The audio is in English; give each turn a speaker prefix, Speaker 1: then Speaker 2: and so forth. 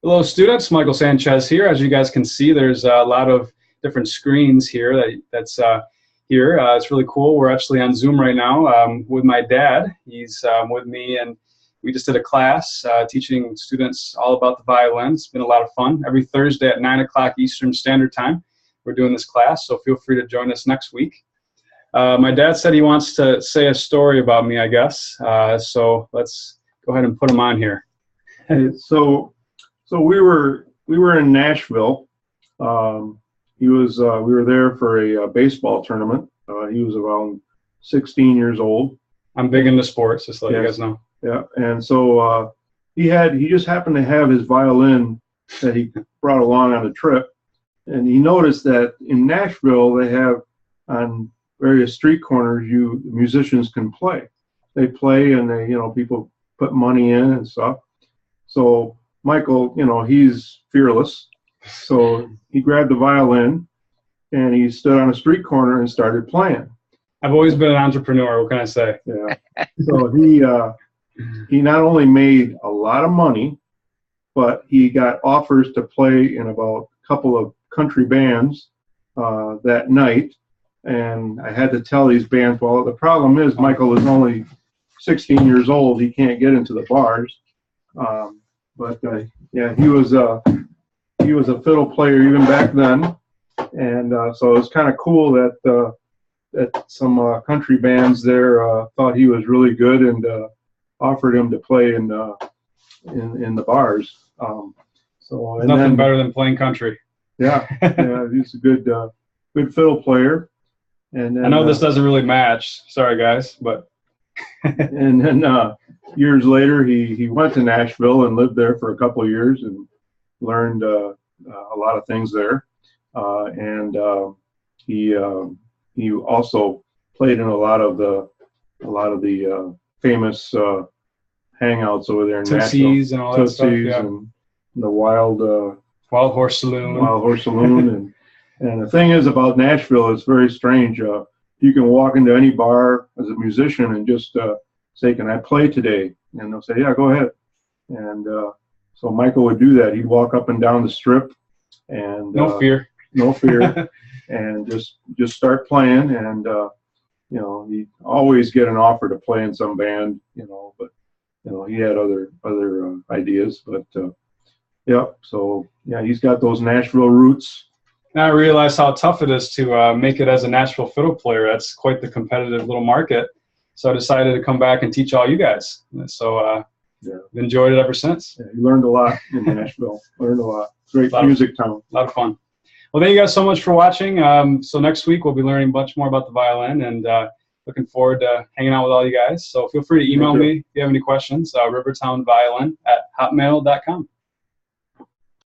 Speaker 1: Hello, students. Michael Sanchez here. As you guys can see, there's a lot of different screens here that's here. It's really cool. We're actually on Zoom right now with my dad. He's with me, and we just did a class teaching students all about the violin. It's been a lot of fun. Every Thursday at 9 o'clock Eastern Standard Time, we're doing this class, so feel free to join us next week. My dad said he wants to say a story about me, I guess. So let's go ahead and put him on here.
Speaker 2: So we were in Nashville. We were there for a baseball tournament. He was around 16 years old.
Speaker 1: I'm big into sports, just to let you guys know.
Speaker 2: Yeah, and so he just happened to have his violin that he brought along on a trip, and he noticed that in Nashville they have on various street corners musicians can play. They play and people put money in and stuff. So Michael, he's fearless. So he grabbed the violin and he stood on a street corner and started playing.
Speaker 1: I've always been an entrepreneur. What can I say?
Speaker 2: Yeah. So he not only made a lot of money, but he got offers to play in about a couple of country bands that night. And I had to tell these bands, well, the problem is Michael is only 16 years old. He can't get into the bars. But yeah, he was a fiddle player even back then, and so it was kind of cool that some country bands there thought he was really good and offered him to play in the bars. So and
Speaker 1: nothing better than playing country.
Speaker 2: Yeah, yeah, he's a good fiddle player. And then,
Speaker 1: I know this doesn't really match. Sorry, guys, but.
Speaker 2: And then years later, he went to Nashville and lived there for a couple of years and learned a lot of things there. And he also played in a lot of the famous hangouts over there in
Speaker 1: Tootsie's
Speaker 2: Nashville.
Speaker 1: And all that stuff. Yeah.
Speaker 2: And the Wild
Speaker 1: Horse Saloon.
Speaker 2: Wild Horse Saloon. and the thing is about Nashville, it's very strange. You can walk into any bar as a musician and just say, "Can I play today?" And they'll say, "Yeah, go ahead." And so Michael would do that. He'd walk up and down the strip, and
Speaker 1: no fear,
Speaker 2: and just start playing. And he'd always get an offer to play in some band, but he had other ideas. But yeah, so yeah, he's got those Nashville roots.
Speaker 1: Now I realize how tough it is to make it as a Nashville fiddle player. That's quite the competitive little market. So I decided to come back and teach all you guys. So I've enjoyed it ever since.
Speaker 2: Yeah, you learned a lot in Nashville. Learned a lot. Great music town.
Speaker 1: A lot of fun. Well, thank you guys so much for watching. So next week we'll be learning much more about the violin, and looking forward to hanging out with all you guys. So feel free to email me if you have any questions, rivertownviolin@hotmail.com.